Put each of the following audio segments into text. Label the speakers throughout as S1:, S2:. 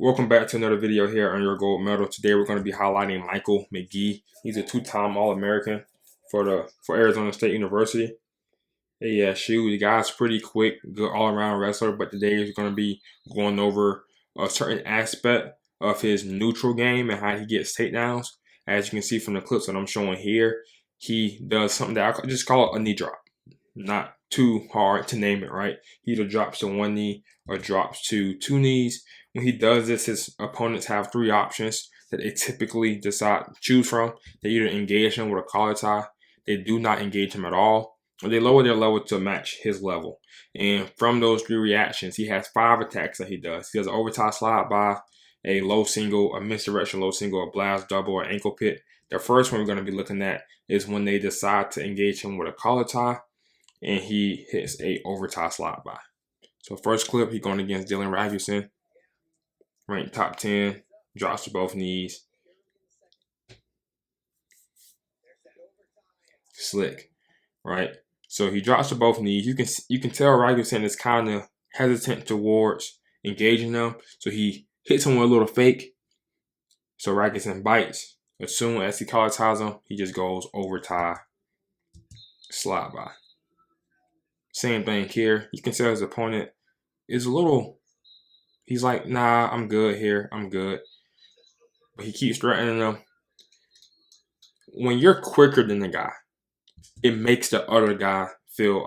S1: Welcome back to another video here on your gold medal. Today we're going to be highlighting Michael McGee. He's a two-time All-American for Arizona State University. ASU. The guy's pretty quick, good all-around wrestler, but today we're going to be going over a certain aspect of his neutral game and how he gets takedowns. As you can see from the clips that I'm showing here, he does something that I just call it a knee drop. Not too hard to name it, right? He either drops to one knee or drops to two knees. When he does this, his opponents have three options that they typically choose from. They either engage him with a collar tie, they do not engage him at all, or they lower their level to match his level. And from those three reactions, he has 5 attacks that he does. He does an overtie slide by, a low single, a misdirection low single, a blast double, or ankle pit. The first one we're going to be looking at is when they decide to engage him with a collar tie and he hits a overtie slide by. So first clip, he's going against Dylan Ragusin, ranked top 10, drops to both knees. Slick, right? So he drops to both knees. You can tell Ragusin is kind of hesitant towards engaging them. So he hits him with a little fake. So Ragusin bites. As soon as he collar ties him, he just goes overtie, slide by. Same thing here. You can tell his opponent is a little, he's like, nah, I'm good here. I'm good. But he keeps threatening them. When you're quicker than the guy, it makes the other guy feel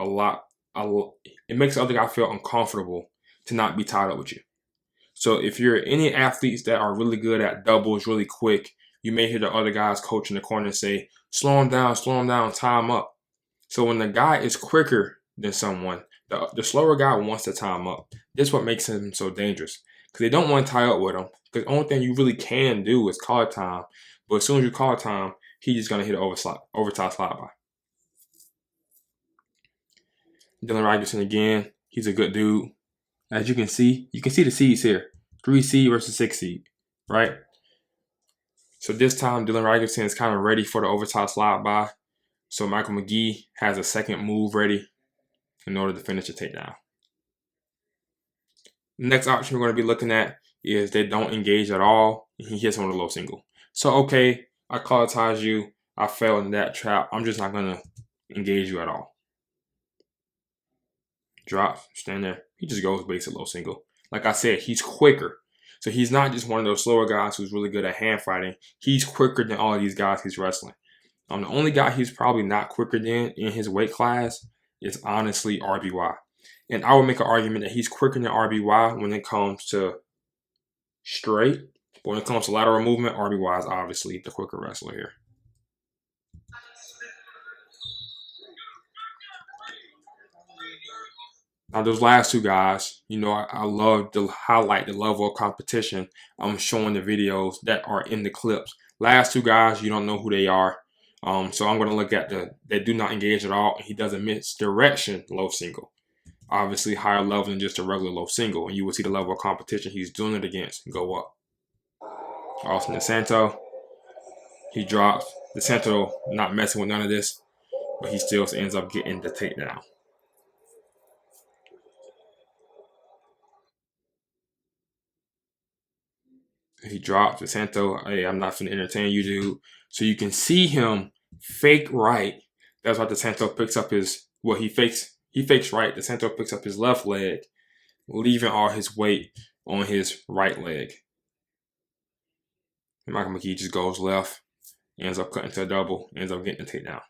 S1: it makes the other guy feel uncomfortable to not be tied up with you. So if you're any athletes that are really good at doubles, really quick, you may hear the other guy's coach in the corner say, slow him down, tie him up. So when the guy is quicker than someone, the slower guy wants to tie him up. This is what makes him so dangerous. Because they don't want to tie up with him. Because the only thing you really can do is collar time. But as soon as you collar time, he's just going to hit an overtie slide by. Dylan Ragusin again. He's a good dude. As you can see the seeds here. 3 seed versus 6 seed, right? So this time, Dylan Ragusin is kind of ready for the overtie slide by. So Michael McGee has a second move ready in order to finish the takedown. The next option we're going to be looking at is they don't engage at all. And he hits him with a low single. So, okay, I collar ties you. I fell in that trap. I'm just not going to engage you at all. Drop, stand there. He just goes basic low single. Like I said, he's quicker. So he's not just one of those slower guys who's really good at hand fighting. He's quicker than all of these guys he's wrestling. The only guy he's probably not quicker than in his weight class is honestly RBY. And I would make an argument that he's quicker than RBY when it comes to straight. But when it comes to lateral movement, RBY is obviously the quicker wrestler here. Now, those last two guys, I love to highlight the level of competition I'm showing the videos that are in the clips. Last two guys, you don't know who they are. So I'm going to look at they do not engage at all. He does a misdirection low single. Obviously higher level than just a regular low single. And you will see the level of competition he's doing it against go up. Austin DeSanto, he drops. DeSanto not messing with none of this, but he still ends up getting the takedown. He drops DeSanto. Hey, I'm not finna entertain you, dude. So you can see him fake right. That's why DeSanto picks up he fakes right. DeSanto picks up his left leg, leaving all his weight on his right leg. And Michael McGee just goes left, ends up cutting to a double, ends up getting the takedown.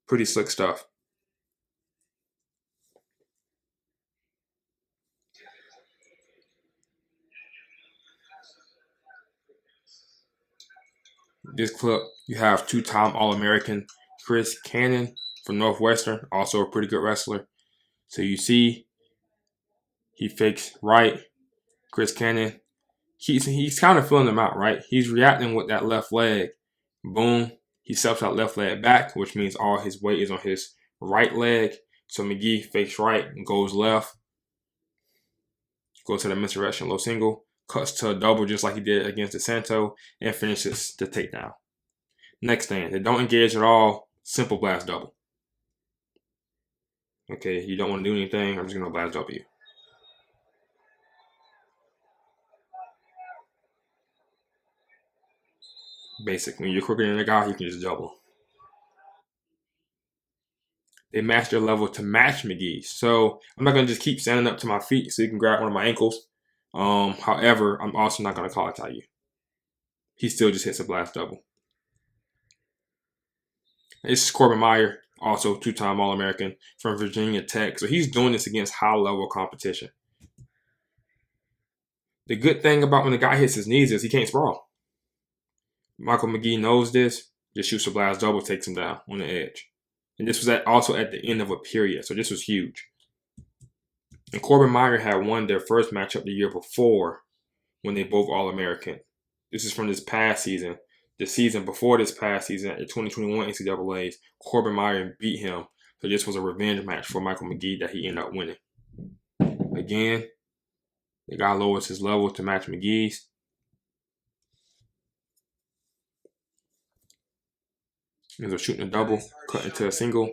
S1: Pretty slick stuff. This clip, you have two-time All-American Chris Cannon from Northwestern, also a pretty good wrestler. So you see, he fakes right. Chris Cannon, he's kind of feeling them out, right? He's reacting with that left leg. Boom. He steps that left leg back, which means all his weight is on his right leg. So McGee fakes right and goes left. Goes to the misdirection low single. Cuts to a double just like he did against DeSanto and finishes the takedown. Next thing, they don't engage at all. Simple blast double. Okay, you don't want to do anything. I'm just going to blast double you. Basically, when you're quicker than a guy, you can just double. They match their level to match McGee's. So I'm not gonna just keep standing up to my feet so you can grab one of my ankles. However, I'm also not gonna call it tie you. He still just hits a blast double. This is Corbin Meyer, also two-time All-American from Virginia Tech. So he's doing this against high-level competition. The good thing about when the guy hits his knees is he can't sprawl. Michael McGee knows this. Just shoots a blast double, takes him down on the edge. And this was also at the end of a period, so this was huge. And Corbin Meyer had won their first matchup the year before when they both All-American. This is from this past season. The season before this past season, at the 2021 NCAAs, Corbin Meyer beat him. So this was a revenge match for Michael McGee that he ended up winning. Again, the guy lowers his level to match McGee's. Ends up shooting a double, cut into a single.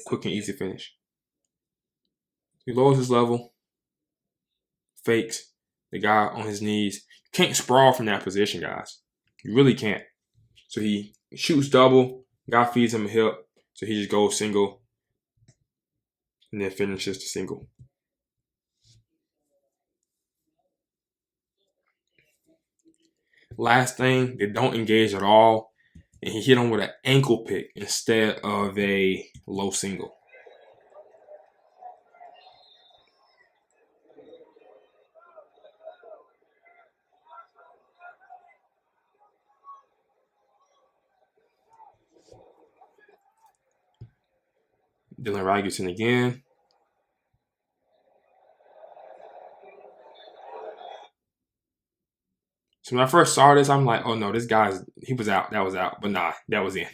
S1: Quick and easy finish. He lowers his level, fakes the guy on his knees. You can't sprawl from that position, guys. You really can't. So he shoots double, guy feeds him a hip, so he just goes single, and then finishes the single. Last thing, they don't engage at all, and he hit him with an ankle pick instead of a low single. Dylan Ragusin again. So when I first saw this, I'm like, oh no, he was out. That was out. But nah, that was in.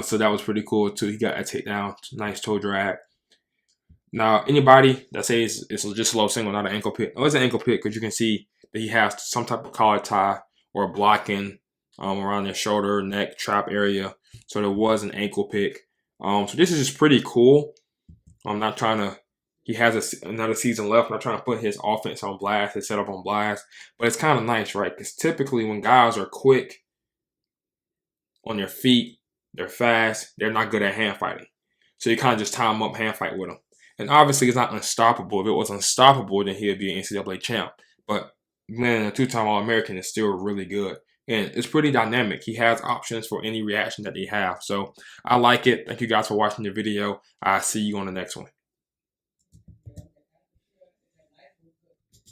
S1: So that was pretty cool too. He got a takedown, nice toe drag. Now, anybody that says it's just a low single, not an ankle pick. Oh, it's an ankle pick because you can see that he has some type of collar tie or blocking around their shoulder, neck, trap area. So there was an ankle pick. So this is just pretty cool. I'm not trying to. He has another season left. I'm not trying to put his offense on blast, his setup on blast. But it's kind of nice, right? Because typically when guys are quick on their feet, they're fast, they're not good at hand fighting. So you kind of just tie them up, hand fight with them. And obviously it's not unstoppable. If it was unstoppable, then he'd be an NCAA champ. But man, a two-time All-American is still really good. And it's pretty dynamic. He has options for any reaction that they have. So I like it. Thank you guys for watching the video. I'll see you on the next one.